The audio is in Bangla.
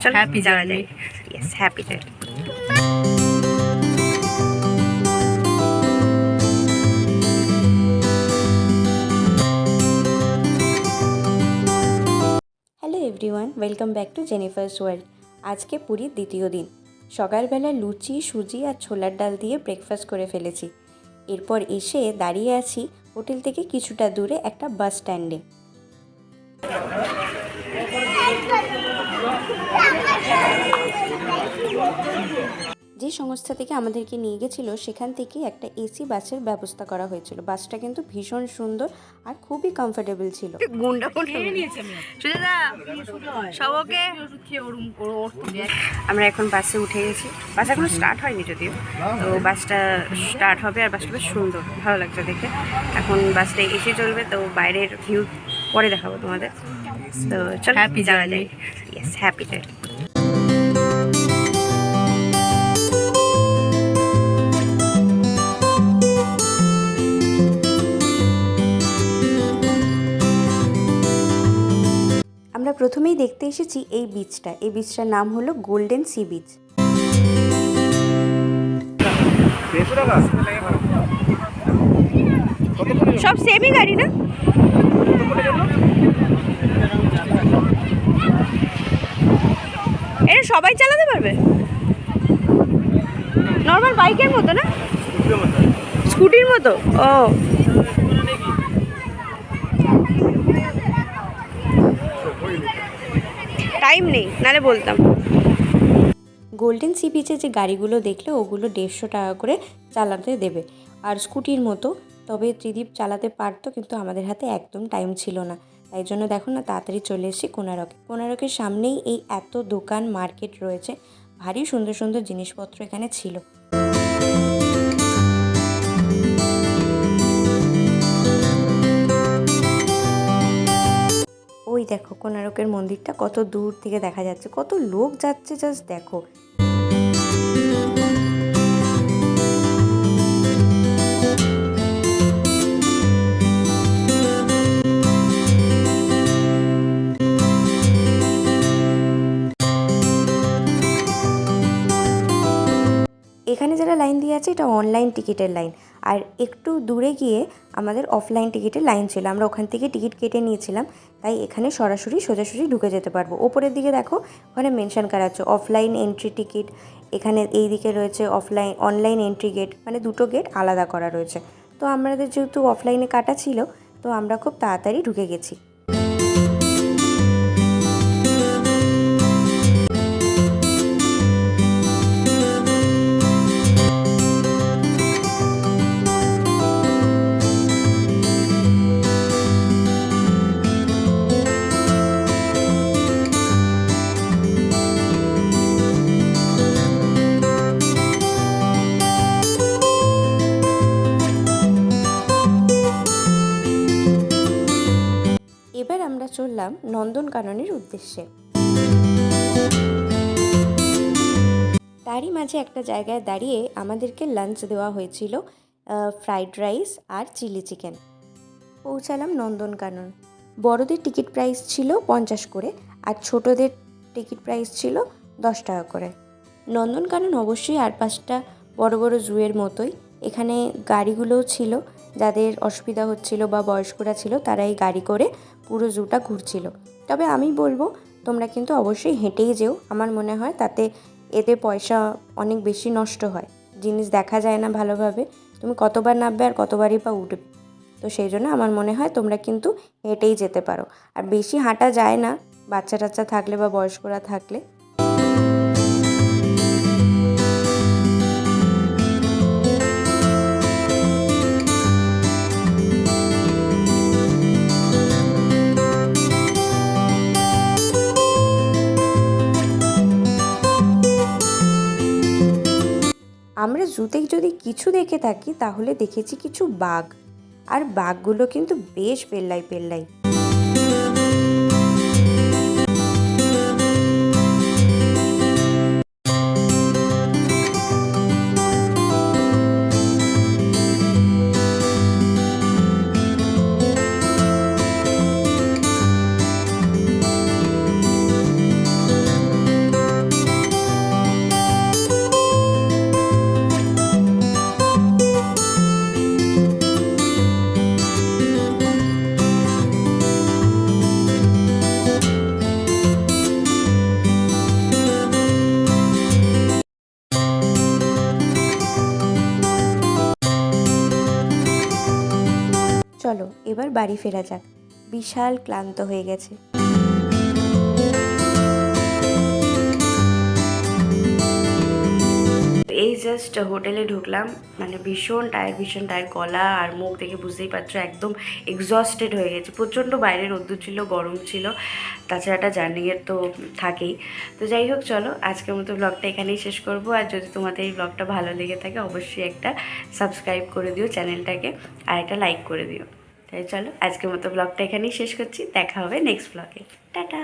চলো হ্যাপি যাওয়া জার্নি। যায়। Yes, happy journey. Hello everyone, welcome back to Jennifer's world. আজকে পুরীর দ্বিতীয় দিন। সকালবেলা লুচি, সুজি আর ছোলার ডাল দিয়ে ব্রেকফাস্ট করে ফেলেছি। এরপর এসে দাঁড়িয়ে আছি হোটেল থেকে কিছুটা দূরে একটা বাস স্ট্যান্ডে। যে সংস্থা থেকে আমাদেরকে নিয়ে গেছিলো সেখান থেকে একটা এসি বাসের ব্যবস্থা করা হয়েছিল। বাসটা কিন্তু ভীষণ সুন্দর আর খুবই কমফোর্টেবল ছিল। আমরা এখন বাসে উঠে গেছি। বাস এখনো স্টার্ট হয়নি যদিও, তো বাসটা স্টার্ট হবে আর বাসটা বেশ সুন্দর, ভালো লাগছে দেখে। এখন বাসটা এসে চলবে, তো বাইরের ভিউ পরে দেখাবো তোমাদের। তো চল Happy যাওয়া journey. যায়। Yes, happy journey. আমরা প্রথমেই দেখতে এসেছি এই বিচটা। এই বিচটার নাম হলো গোল্ডেন সি বিচ। সব সেমই গাড়ি না? এটা সবাই চালাতে পারবে? নর্মাল বাইকের মতো না? স্কুটির মতো? ও, টাইম নেই, নাহলে বলতাম। গোল্ডেন সি বিচে যে গাড়িগুলো দেখলে ওগুলো 150 টাকা করে চালাতে দেবে, আর স্কুটির মতো। তবে ত্রিদীপ চালাতে পারতো, কিন্তু আমাদের হাতে একদম টাইম ছিল না, তাই জন্য দেখো না তাড়াতাড়ি চলে এসেছি কোনারকে। কোনারকের সামনেই এই এত দোকান মার্কেট রয়েছে, ভারী সুন্দর সুন্দর জিনিসপত্র এখানে ছিল। ওই দেখো কোনারকের মন্দিরটা কত দূর থেকে দেখা যাচ্ছে, কত লোক যাচ্ছে জাস্ট দেখো। এখানে যারা লাইন দিয়ে আছে এটা অনলাইন টিকিটের লাইন, আর একটু দূরে গিয়ে আমাদের অফলাইন টিকিটের লাইন ছিল। আমরা ওখান থেকে টিকিট কেটে নিয়েছিলাম, তাই এখানে সরাসরি সোজাসুজি ঢুকে যেতে পারবো। ওপরের দিকে দেখো ওখানে মেনশন করা আছে অফলাইন এন্ট্রি টিকিট। এখানে এই দিকে রয়েছে অনলাইন এন্ট্রি গেট, মানে দুটো গেট আলাদা করা রয়েছে। তো আমাদের যেহেতু অফলাইনে কাটা ছিল, তো আমরা খুব তাড়াতাড়ি ঢুকে গেছি। এবার আমরা চললাম নন্দনকাননের উদ্দেশ্যে। তারই মাঝে একটা জায়গায় দাঁড়িয়ে আমাদেরকে লাঞ্চ দেওয়া হয়েছিল, ফ্রাইড রাইস আর চিলি চিকেন। পৌঁছালাম নন্দনকানন। বড়দের টিকিট প্রাইস ছিল 50 করে, আর ছোটদের টিকিট প্রাইস ছিল 10 টাকা করে। নন্দনকানন অবশ্যই আর 5টা বড় বড় জুয়ের মতোই। এখানে গাড়িগুলোও ছিল, যাদের অসুবিধা হচ্ছিল বা বয়স্করা ছিল তারা এই গাড়ি করে পুরো জুটা ঘুরছিল। তবে আমি বলবো তোমরা কিন্তু অবশ্যই হেঁটেই যেও। আমার মনে হয় তাতে এতে পয়সা অনেক বেশি নষ্ট হয়, জিনিস দেখা যায় না ভালোভাবে, তুমি কতবার নামবে আর কতবারই বা উঠবে। তো সেই জন্য আমার মনে হয় তোমরা কিন্তু হেঁটেই যেতে পারো, আর বেশি হাঁটা যায় না বাচ্চা টাচ্চা থাকলে বা বয়স্করা থাকলে। আমরা জুতেই যদি কিছু দেখে থাকি তাহলে দেখেছি কিছু বাঘ, আর বাঘগুলো কিন্তু বেশ পেল্লাই পেল্লাই। এবার বাড়ি ফেরা যাক, বিশাল ক্লান্ত হয়ে গেছে। এই জাস্ট হোটেলে ঢুকলাম, মানে ভীষণ টায়ার্ড, গলা আর মুখ দেখে বুঝতেই পারছো একদম এক্সস্টেড হয়ে গেছে। প্রচণ্ড বাইরে রোদ্দুর ছিল, গরম ছিল, তাছাড়া একটা জার্নিংয়ের তো থাকেই। তো যাই হোক, চলো আজকের মতো ব্লগটা এখানেই শেষ করব। আর যদি তোমাদের এই ব্লগটা ভালো লেগে থাকে অবশ্যই একটা সাবস্ক্রাইব করে দিও চ্যানেলটাকে, আর একটা লাইক করে দিও। তাই চলো আজকের মতো ব্লগটা এখানেই শেষ করছি, দেখা হবে নেক্সট ব্লগে। টাটা।